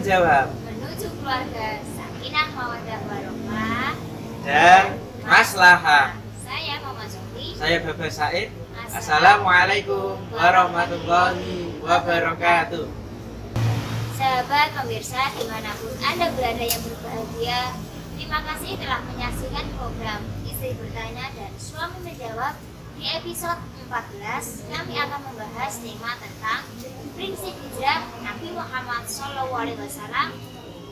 menjawab menuju keluarga sakinah mawaddah warahmah dan maslahah. Saya Mama Sukri. Saya Bapak Said. Assalamualaikum warahmatullahi wabarakatuh. Sahabat pemirsa dimanapun Anda berada yang berbahagia, terima kasih telah menyaksikan program Istri Bertanya dan Suami Menjawab. Di episode 14 kami akan membahas tema tentang prinsip hijrah Nabi Muhammad SAW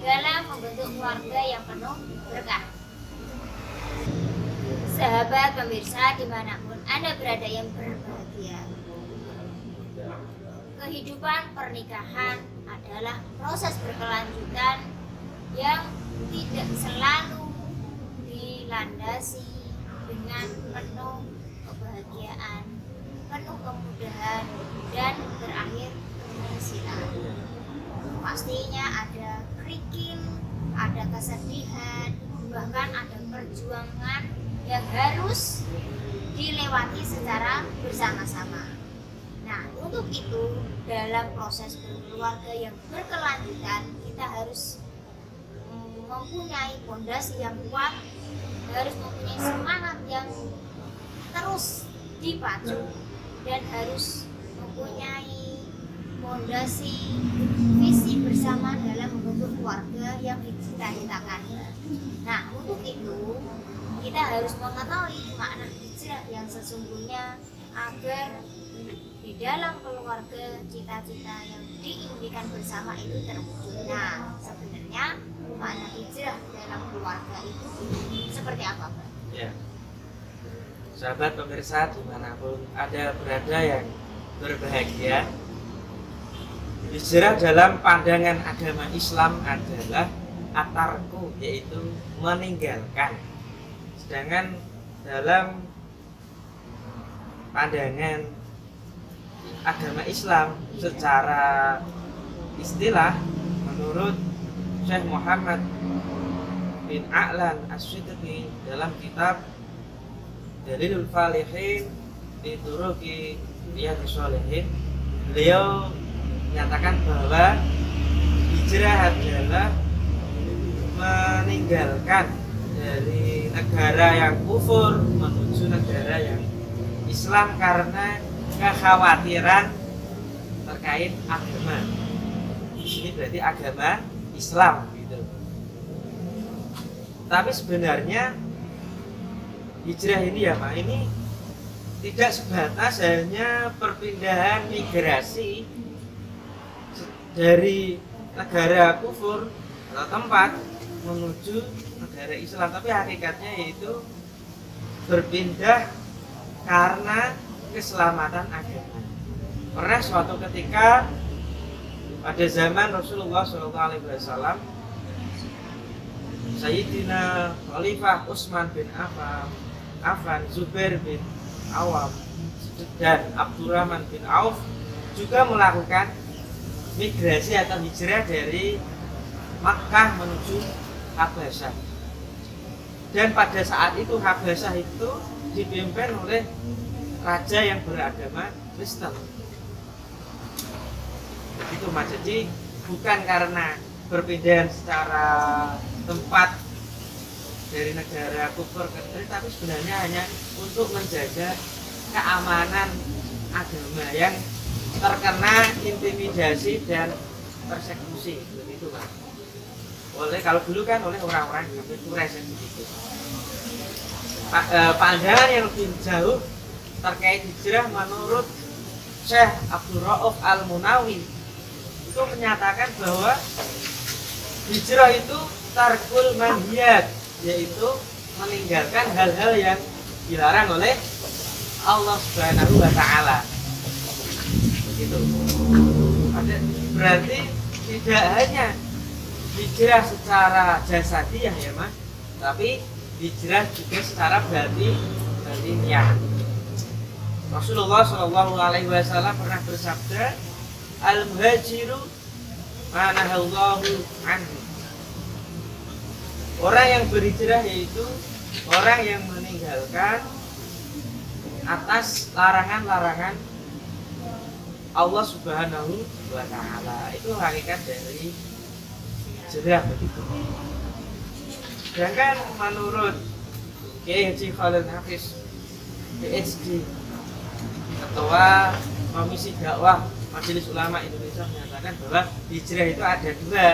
dalam membentuk keluarga yang penuh berkah. Sahabat pemirsa dimanapun Anda berada yang berbahagia, kehidupan pernikahan adalah proses berkelanjutan yang tidak selalu dilandasi dengan penuh kebahagiaan, penuh kemudahan, dan berakhir keberhasilan. Pastinya ada kerikil, ada kesedihan, bahkan ada perjuangan yang harus dilewati secara bersama-sama. Nah, untuk itu dalam proses berkeluarga yang berkelanjutan kita harus mempunyai fondasi yang kuat, harus mempunyai semangat yang terus dipacu, dan harus mempunyai fondasi visi bersama dalam membentuk keluarga yang dicita-citakan. Nah, untuk itu kita harus mengetahui makna hijrah yang sesungguhnya agar di dalam keluarga cita-cita yang diimpikan bersama itu terwujud. Nah, sebenarnya makna hijrah dalam keluarga itu seperti apa, Pak? Ya. Sahabat pemirsa dimanapun Anda berada yang berbahagia, hijrah dalam pandangan agama Islam adalah atarku, yaitu meninggalkan. Sedangkan dalam pandangan agama Islam secara istilah menurut Syekh Muhammad bin A'lan As-Siddiqi dalam kitab Dalilul Falihin di Turuqi Riyadhus Shalihin, beliau menyatakan bahwa hijrah adalah meninggalkan dari negara yang kufur menuju negara yang Islam karena kekhawatiran terkait agama. Ini berarti agama Islam gitu. Tapi sebenarnya hijrah ini ya Pak, ini tidak sebatas hanya perpindahan migrasi dari negara kufur atau tempat menuju negara Islam, tapi hakikatnya yaitu berpindah karena keselamatan agama. Pernah suatu ketika pada zaman Rasulullah SAW, Sayyidina Khalifah Utsman bin Affan, Zubair bin Awam, dan Abdurrahman bin Auf juga melakukan migrasi atau hijrah dari Makkah menuju Habasyah. Dan pada saat itu Habasyah itu dipimpin oleh raja yang beragama Kristen. Begitu Mas. Jadi bukan karena perpindahan secara tempat dari negara kufur ke negara, tapi sebenarnya hanya untuk menjaga keamanan agama yang terkena intimidasi dan persekusi, begitu Pak. Oleh kalau dulu kan oleh orang-orang kafir Quraisy begitu. Pandangan yang lebih jauh terkait hijrah menurut Syekh Abdul Rauf Al-Munawi itu menyatakan bahwa hijrah itu tarkul manhiyat, yaitu meninggalkan hal-hal yang dilarang oleh Allah Subhanahu wa taala. Begitu. Berarti tidak hanya hijrah secara jasadiah ya Mas, tapi hijrah juga secara batiniah. Rasulullah SAW pernah bersabda, al-muhajiru manahallahu anhu. Orang yang berhijrah yaitu orang yang meninggalkan atas larangan-larangan Allah Subhanahu wa taala. Itu hakikat dari hijrah begitu. Sedangkan menurut Kiai Haji Khalil Hafiz PhD, Ketua Komisi Dakwah Majelis Ulama Indonesia, menyatakan bahwa hijrah itu ada dua.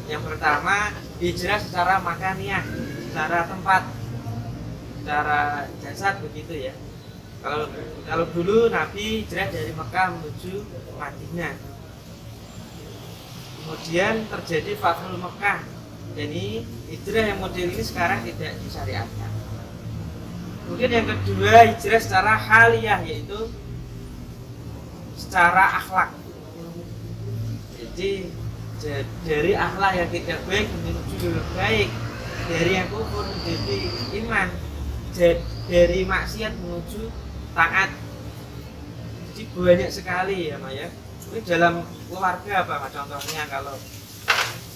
Yang pertama, hijrah secara makaniah, secara tempat, secara jasad begitu ya. Kalau dulu Nabi hijrah dari Mekah menuju Madinah. Kemudian terjadi Fathul Mekah. Jadi hijrah yang model ini sekarang tidak disyariatkan. Kemudian yang kedua, hijrah secara haliyah, yaitu secara akhlak. Jadi dari akhlak yang tidak baik menuju yang baik, dari yang kufur menjadi iman, dari maksiat menuju taat. Jadi banyak sekali ya Maya. Ini dalam keluarga apa contohnya,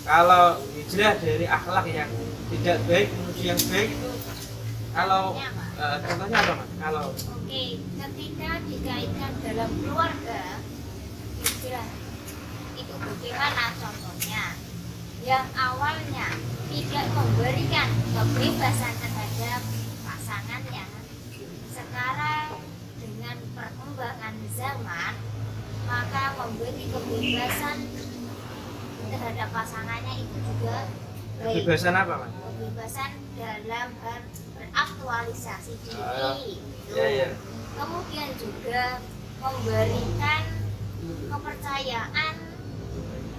kalau hijrah dari akhlak yang tidak baik menuju yang baik itu, kalau contohnya apa Mas? Oke, ketika dikaitkan dalam keluarga, hijrah itu bagaimana contohnya? Yang awalnya tidak memberikan kebebasan terhadap pasangannya, sekarang dengan perkembangan zaman maka memberi kebebasan terhadap pasangannya itu juga baik. Kebebasan apa Mas? Kebebasan dalam hal beraktualisasi diri. Ya. Kemudian juga memberikan kepercayaan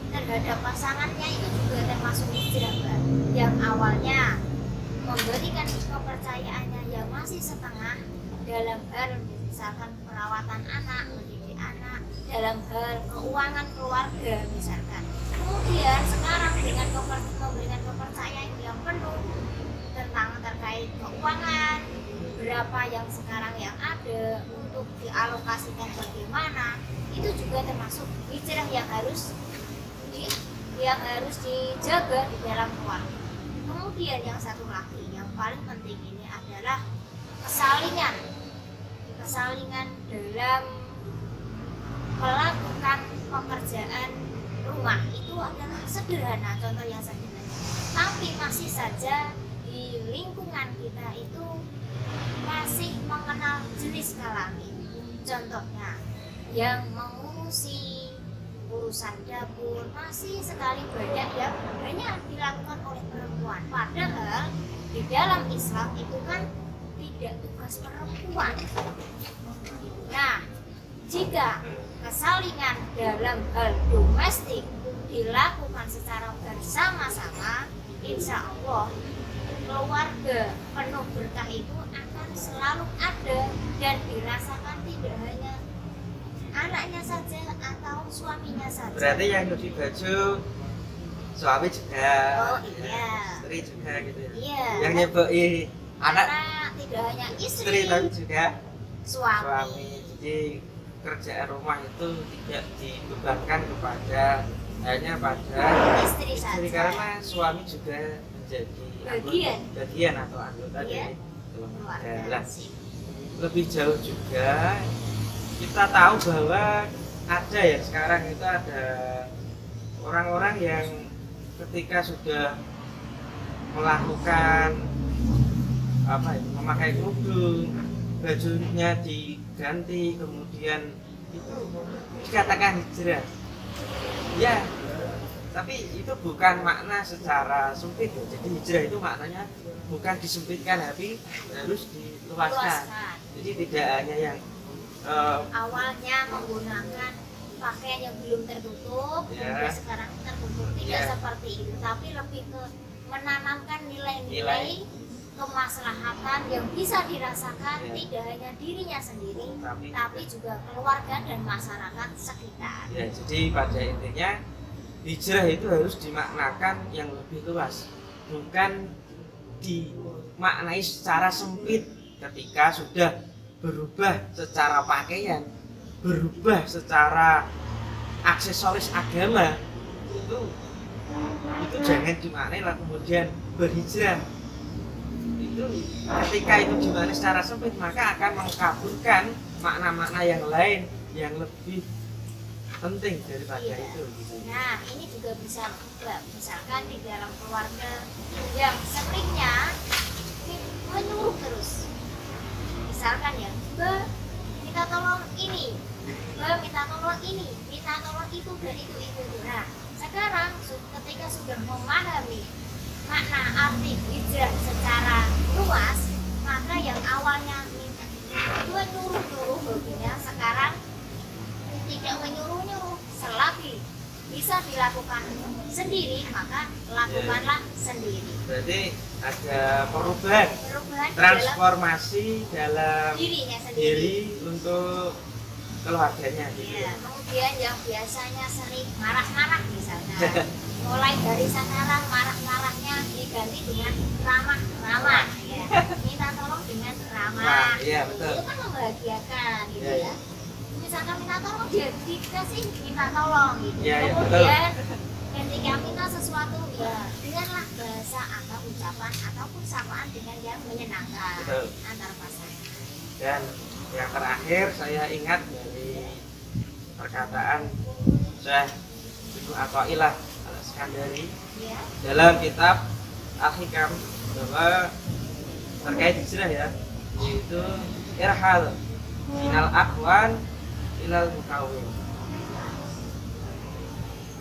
terhadap pasangannya itu juga termasuk hijrah, Mbak. Yang awalnya memberikan kepercayaannya yang masih setengah dalam hal misalkan perawatan anak, mendidik anak, dalam hal keuangan keluarga misalkan. Kemudian sekarang dengan memberikan kepercayaan yang penuh tentang terkait keuangan, berapa yang sekarang yang ada untuk dialokasikan bagaimana, itu juga termasuk hijrah yang harus dijaga di dalam keluarga. Kemudian yang satu lagi yang paling penting ini adalah kesalingan dalam melakukan pekerjaan rumah. Itu adalah sederhana, contoh yang sederhana, tapi masih saja di lingkungan kita itu masih mengenal jenis kelamin. Contohnya yang mengurusi urusan dapur masih sekali banyak yang hanya dilakukan oleh perempuan, padahal di dalam Islam itu kan tidak tugas perempuan. Nah, jika kesalingan dalam hal domestik dilakukan secara bersama-sama, insya Allah keluarga penuh berkah itu akan selalu ada dan dirasakan tidak hanya anaknya saja atau suaminya saja. Berarti yang cuci baju suami juga, Oh iya, istri juga gitu ya. iya. Yang nyeboi anak tidak hanya istri tapi juga suami. Jadi kerjaan rumah itu tidak dibebankan hanya pada Istri saja. karena suami juga menjadi bagian atau anggota dari keluarga. Lah, lebih jauh juga kita tahu bahwa ada ya sekarang itu ada orang-orang yang ketika sudah melakukan memakai kerudung, bajunya diganti, kemudian itu dikatakan hijrah. Ya, tapi itu bukan makna secara sempit ya. Jadi hijrah itu maknanya bukan disempitkan, tapi harus diluaskan. Jadi tidak hanya yang awalnya menggunakan pakaian yang belum tertutup, kemudian sekarang tertutup, tidak seperti itu, tapi lebih ke menanamkan nilai-nilai kemaslahatan yang bisa dirasakan tidak hanya dirinya sendiri, tapi juga keluarga dan masyarakat sekitar. Ya, jadi pada intinya hijrah itu harus dimaknakan yang lebih luas, bukan dimaknai secara sempit ketika sudah berubah secara pakaian, berubah secara aksesoris agama, itu jangan dimaknai lah kemudian berhijrah. Itu ketika itu dimaknai secara sempit, maka akan mengkaburkan makna-makna yang lain yang lebih penting daripada Iya. itu gitu. Nah, ini juga bisa Mbak, misalkan di dalam keluarga yang seringnya menyuruh terus. Misalkan ya, Mbak minta tolong ini, Mbak minta tolong ini, minta tolong itu dan itu. Nah, sekarang ketika sudah memahami makna arti hijrah secara luas, maka yang awalnya minta menyuruh hobinya sekarang tidak menyuruh-nyuruh, selagi bisa dilakukan sendiri maka lakukanlah sendiri. Berarti ada perubahan Perubahan transformasi dalam dalam dirinya sendiri. diri untuk keluarganya gitu. Ya, kemudian yang biasanya sering marah-marah misalnya, mulai dari sekarang marah-marahnya diganti dengan ramah-ramah, ya. Minta tolong dengan ramah. Wah, iya, betul. Itu kan membahagiakan, gitu Iya, ya. Misalkan minta tolong dia dikasih minta tolong, gitu. Iya, iya, Kemudian ketika minta sesuatu ya denganlah bahasa atau ucapan ataupun sapaan dengan yang menyenangkan Betul. antar pasangan. Dan yang terakhir saya ingat dari perkataan Syekh Ibnu Athaillah Al-Iskandari Ya. dalam kitab Al-Hikam bahwa terkait hijrah ya, yaitu irhal minal akhwan ilal mukawin.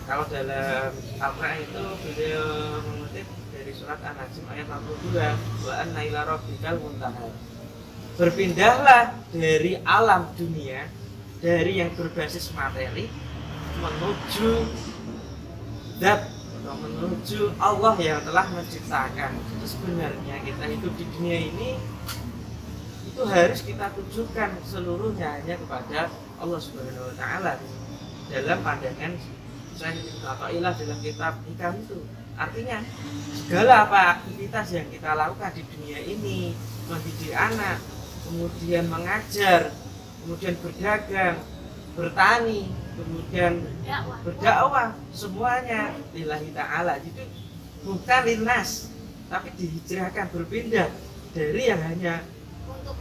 Kalau dalam Al-Quran itu beliau mengutip dari surat An-Najm ayat 62, wa anna ila rabbikal muntaha. Berpindahlah dari alam dunia, dari yang berbasis materi menuju zat atau menuju Allah yang telah menciptakan. Jadi sebenarnya kita hidup di dunia ini itu harus kita tujukan seluruhnya hanya kepada Allah Subhanahu wa taala. Dalam pandangan Syekh Ibnu Athaillah dalam kitab Hikam itu, artinya segala apa aktivitas yang kita lakukan di dunia ini, mendidik anak, kemudian mengajar, kemudian berdagang, bertani, kemudian berdakwah, semuanya lillahi ta'ala. Jadi bukan linnas, tapi dihijrahkan, berpindah dari yang hanya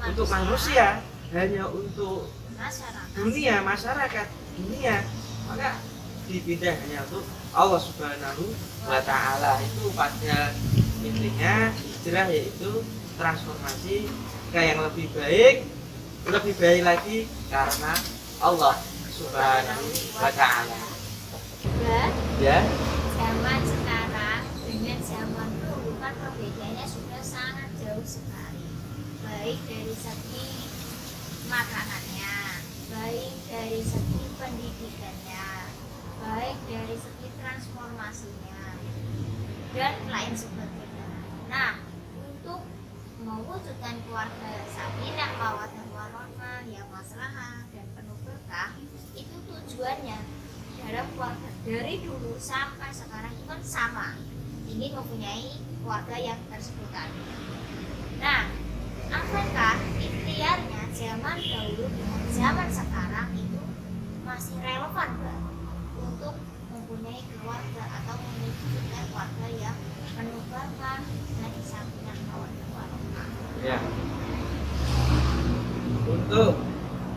untuk manusia, hanya untuk dunia, masyarakat, dunia, maka dipindah hanya untuk Allah Subhanahu wa ta'ala. Itu pada intinya hijrah yaitu transformasi ke yang lebih baik lagi karena Allah Subhanahu wa ta'ala. Ya, Zaman sekarang dengan zaman dulu kan perbedaannya sudah sangat jauh sekali, baik dari segi makanannya, baik dari segi pendidikannya, baik dari segi transformasinya dan lain sebagainya. Nah, untuk mewujudkan keluarga sakinah mawaddah warahmah yang maslahah dan penuh berkah, itu tujuannya dalam keluarga dari dulu sampai sekarang itu kan sama, ingin mempunyai keluarga yang tersebut tadi. Nah, apakah ikhtiarnya zaman dahulu dengan zaman sekarang itu masih relevan Mbak untuk mempunyai keluarga atau mewujudkan keluarga yang penuh berkah dan sakinah mawaddah warahmah? ya. Untuk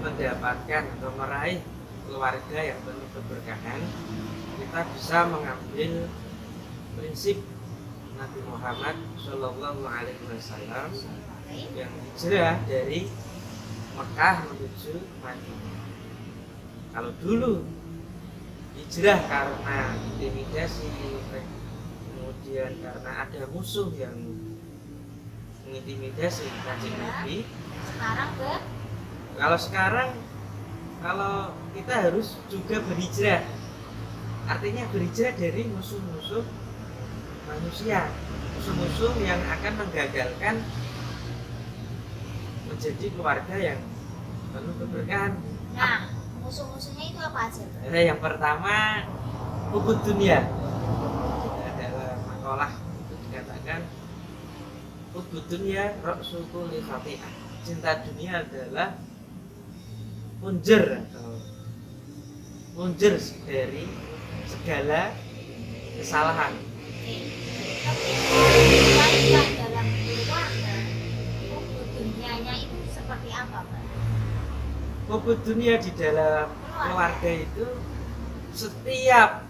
mendapatkan atau meraih keluarga yang penuh keberkahan, kita bisa mengambil prinsip Nabi Muhammad Shallallahu Alaihi Wasallam yang hijrah dari Mekah menuju Madinah. Kalau dulu hijrah karena intimidasi, kemudian karena ada musuh yang mengintimidasi kanjeng Nabi. Sekarang Sekarang kalau kita harus juga berhijrah, artinya berhijrah dari musuh-musuh manusia, musuh-musuh yang akan menggagalkan menjadi keluarga yang penuh keberkahan. Nah, musuh-musuhnya itu apa aja? Yang pertama, hubud dunia. Dalam makalah itu dikatakan hubud dunia ra'su kulli khati'ah. Cinta dunia adalah punjer dari segala kesalahan. Tapi dalam keluarga, hukum dunianya itu seperti apa, Pak? Hubud dunia di dalam keluarga itu setiap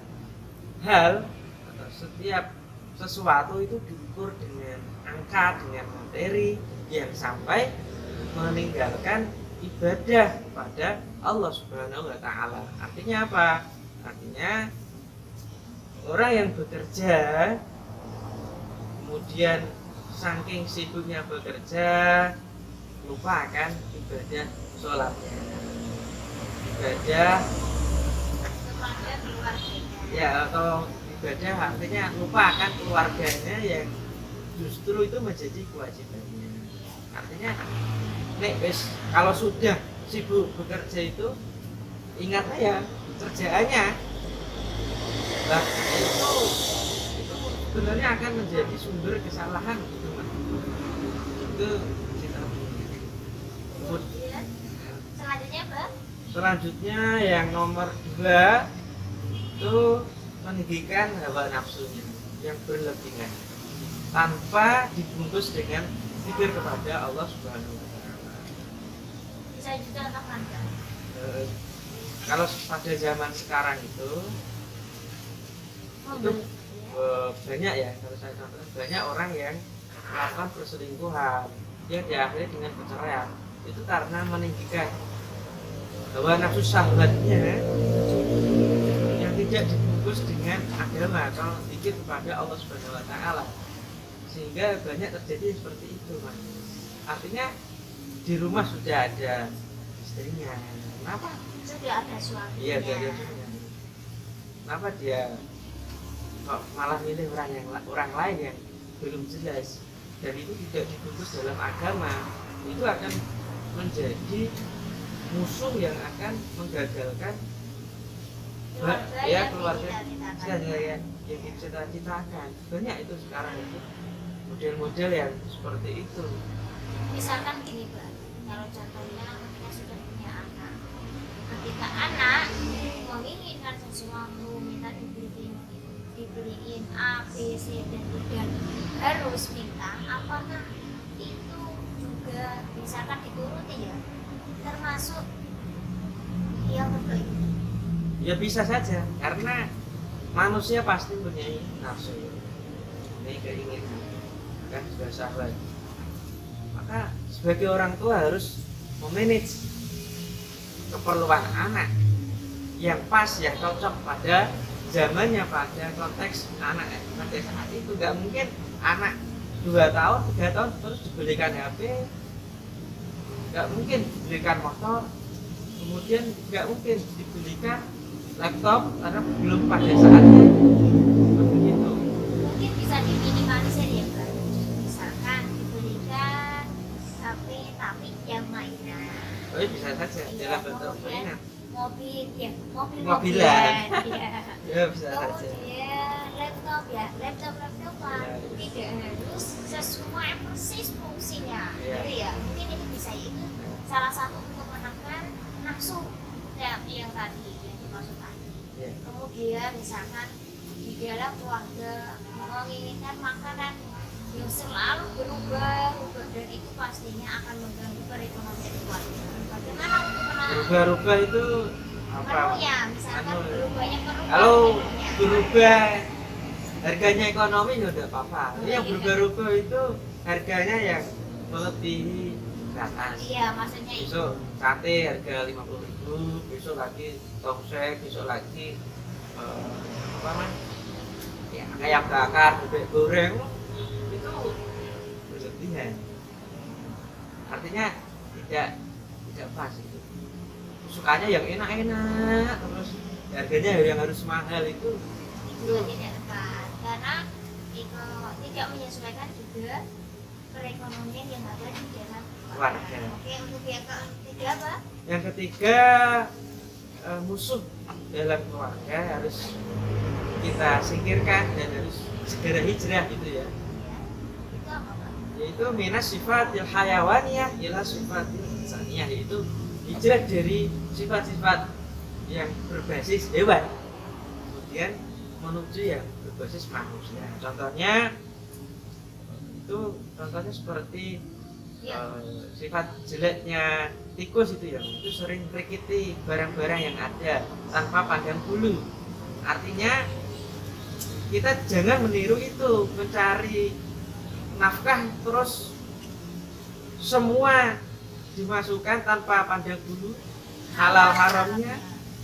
hal atau setiap sesuatu itu diukur dengan angka, dengan materi yang sampai meninggalkan ibadah pada Allah Subhanahu wa taala. Artinya apa? Artinya orang yang bekerja kemudian saking sibuknya bekerja lupa akan ibadah sholatnya, ibadah kepada keluarganya. ya, atau ibadah artinya lupa akan keluarganya yang justru itu menjadi kewajibannya. Artinya nek wis kalau sudah sibuk bekerja itu ingatlah ya kerjaannya. Nah, itu sebenarnya akan menjadi sumber kesalahan gitu Mas. Itu kita. Kemudian selanjutnya apa? Selanjutnya yang nomor 2 itu meninggikan hawa nafsunya yang berlebihan tanpa dibungkus dengan zikir kepada Allah Subhanahu wa taala. Bisa juga kapan? Kalau pada zaman sekarang itu banyak ya, kalau saya contoh banyak orang yang melakukan perselingkuhan yang diakhiri dengan perceraian itu karena meninggikan hawa nafsu syahwatnya yang tidak dibungkus dengan agama atau zikir kepada Allah Subhanahu wa taala, sehingga banyak terjadi seperti itu Mas. Artinya di rumah sudah ada istrinya, kenapa? Sudah ada suaminya. Iya, dari istrinya. Kenapa dia kok malah milih orang lain yang belum jelas dan itu tidak dibungkus dalam agama? Itu akan menjadi musuh yang akan menggagalkan Keluarga ya yang keluarga dicita-citakan. yang dicita-citakan. Banyak itu sekarang itu model-model yang seperti itu. Misalkan gini Mbak, kalau contohnya ketika sudah punya anak, ketika anak menginginkan sesuatu, minta dibeliin A, B, C dan harus minta, apakah itu juga misalkan dituruti ya, termasuk yang terbaik? Ya bisa saja, karena manusia pasti punya nafsu, punya keinginan, kan juga sahabat. Maka sebagai orang tua harus memanage keperluan anak yang pas, yang cocok pada zamannya, pada konteks anak pada saat itu. Nggak mungkin anak 2 tahun, 3 tahun terus dibelikan HP, nggak mungkin dibelikan motor, kemudian nggak mungkin dibelikan laptop karena belum pada saatnya. Begitu. Mungkin bisa diminimalisir ya Mbak, misalkan dibelikan HP tapi yang mainan. Oh, bisa saja Iya, dalam bentuk kemudian mainan. mobilan Mobilan. ya. Ya bisa saja. Kemudian laptop ya, laptop Ya. tidak harus sesuai persis fungsinya, Ya. gitu ya. Mungkin itu bisa itu salah satu untuk menekan nafsu ya, yang tadi yang dimaksud tadi. Ya. Kemudian misalkan di dalam keluarga menginginkan makanan yang selalu berubah dan itu pastinya akan mengganggu perekonomian keluarga. Bagaimana untuk Berubah-ubah itu apa? menunya, misalkan Anu. berubahnya Kalau menunya. berubah harganya ekonomi ya udah apa-apa. Ini yang Iya. berubah-ubah itu harganya yang melebihi batas. Iya, maksudnya itu. Besok sate harga 50.000, besok lagi tongseng, besok lagi apa man? Ya ayam bakar, bebek goreng itu berlebihan. Artinya tidak pas itu. Sukanya yang enak-enak terus harganya yang harus mahal itu Tidak tepat karena itu tidak menyesuaikan juga perekonomian yang ada di dalam Keluarga. Oke, untuk yang ketiga apa? yang ketiga musuh dalam keluarga harus kita singkirkan dan harus segera hijrah gitu ya. Ya, itu apa Pak? Yaitu minas sifatil hayawaniyah ila sifatil insaniyah, yaitu hijrah dari sifat-sifat yang berbasis hewan kemudian menuju yang berbasis manusia. Contohnya seperti Ya. sifat jeleknya tikus itu ya, itu sering merikiti barang-barang yang ada tanpa pandang bulu. Artinya kita jangan meniru itu, mencari nafkah terus semua dimasukkan tanpa pandang dulu halal haramnya,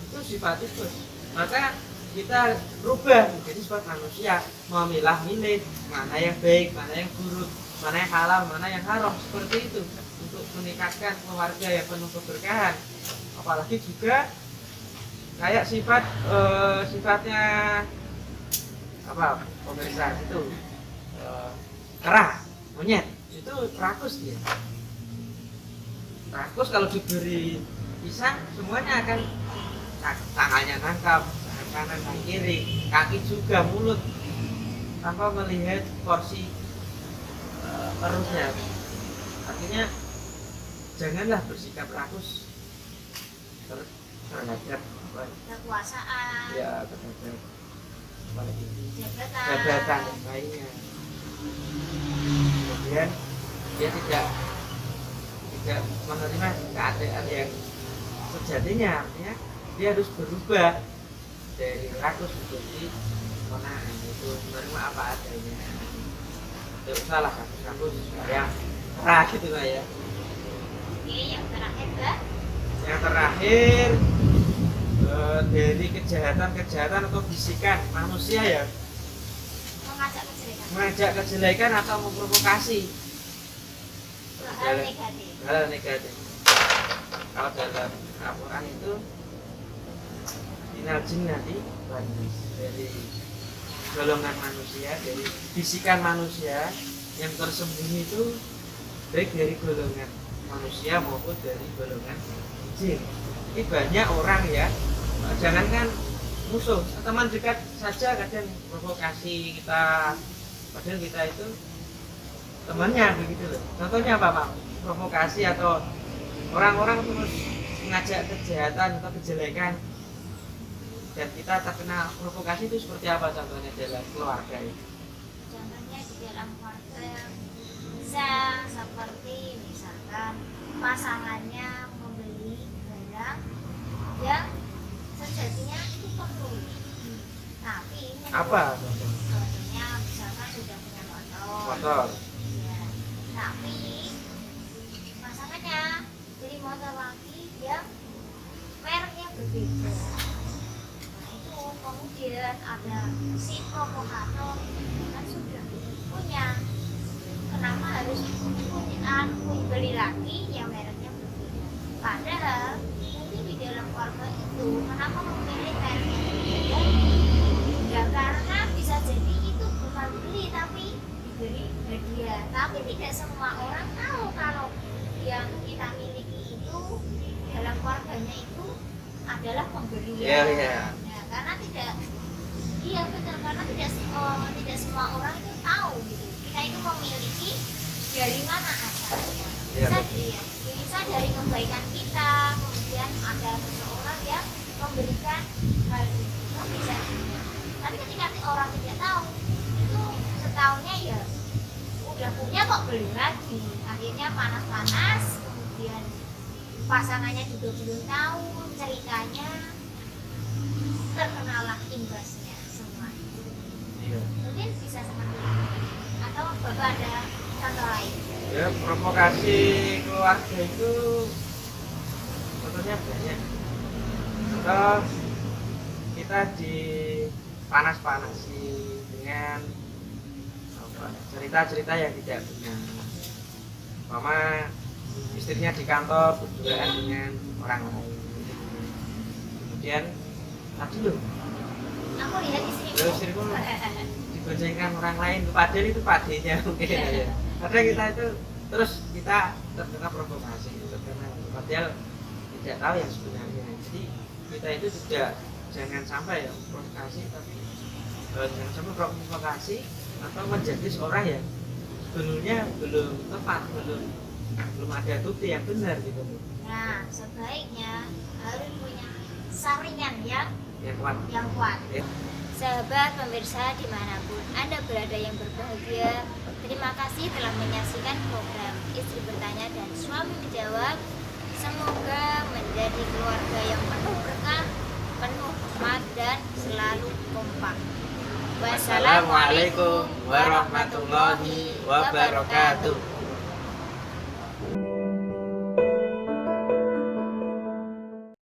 itu sifat tikus. Maka kita rubah menjadi sifat manusia, memilah-milih mana yang baik, mana yang buruk, mana yang halal, mana yang haram, seperti itu untuk meningkatkan keluarga yang penuh keberkahan. Apalagi juga kayak sifatnya apa pemirsa itu kera, monyet itu rakus dia. Rakus kalau diberi pisang semuanya akan tangannya nangkap, tangan kanan, tangan kiri, kaki juga, mulut, tanpa melihat porsi perutnya. Artinya janganlah bersikap rakus terhadap kekuasaan, ya terhadap jabatan jabatan yang lainnya. Kemudian dia tidak menerima keadaan yang sejatinya, artinya dia harus berubah dari rakus menjadi kona'ah, itu menerima apa adanya. Tidak usahlah rakus yang keras gitu lah ya. Oke, yang terakhir Mbak. Yang terakhir dari kejahatan atau bisikan manusia ya, mengajak kejelekan atau memprovokasi hal negatif. Kalau dalam Al-Quran itu minal jinnati dari golongan manusia, dari bisikan manusia yang tersembunyi itu baik dari golongan manusia maupun dari golongan jin. Ini banyak orang ya, jangankan musuh, teman dekat saja kadang provokasi kita, padahal kita itu temannya begitu loh. Contohnya apa Pak? Provokasi atau orang-orang terus mengajak kejahatan atau kejelekan dan kita terkena provokasi, itu seperti apa contohnya dalam keluarga itu? Contohnya di dalam keluarga bisa seperti misalkan pasangannya membeli barang yang sejatinya itu perlu, tapi Apa? contohnya misalkan sudah punya Motor. ya, tapi pasangannya beli motor lagi yang mereknya berbeda. Nah itu kemudian ada si provokator kan sudah punya, kenapa harus beli lagi yang mereknya berbeda, padahal mungkin di dalam keluarga itu kenapa memilih mereknya berbeda ya karena bisa jadi itu bukan beli tapi diberi hadiah. Tapi tidak semua orang tahu kalau yang kita miliki itu dalam keluarganya itu adalah pemberian. Iya. Nah, karena iya benar, karena tidak semua orang itu tahu gitu. Kita itu memiliki dari mana asalnya. Bisa dari kebaikan kita, kemudian ada seseorang yang memberikan hal itu, bisa juga. Tapi ketika orang tidak tahu, itu setahunnya ya udah punya kok beli lagi, akhirnya panas-panas, kemudian pasangannya juga belum tahu ceritanya, terkenalah imbasnya semua. Iya. Mungkin bisa seperti itu, atau Bapak ada contoh lain? Ya, provokasi keluarga itu contohnya banyak. Contoh kita dipanas-panasi dengan cerita-cerita yang tidak benar. Mama istrinya di kantor berduaan dengan orang lain. Kemudian tadi loh, Aku lihat istriku diboncengkan orang lain, padahal itu padenya mungkin ya. Kadang kita itu terus kita terkena provokasi, padahal tidak tahu yang sebenarnya. Jadi kita itu jangan sampai ya provokasi, tapi jangan sampai provokasi atau menjadi seorang yang sebenarnya belum tepat, belum ada bukti yang benar gitu. Nah, sebaiknya harus punya saringan yang kuat. Ya. Sahabat pemirsa dimanapun Anda berada yang berbahagia, terima kasih telah menyaksikan program Istri Bertanya dan Suami Menjawab. Semoga menjadi keluarga yang penuh berkah, penuh hikmat, dan selalu kompak. Wassalamualaikum warahmatullahi wabarakatuh.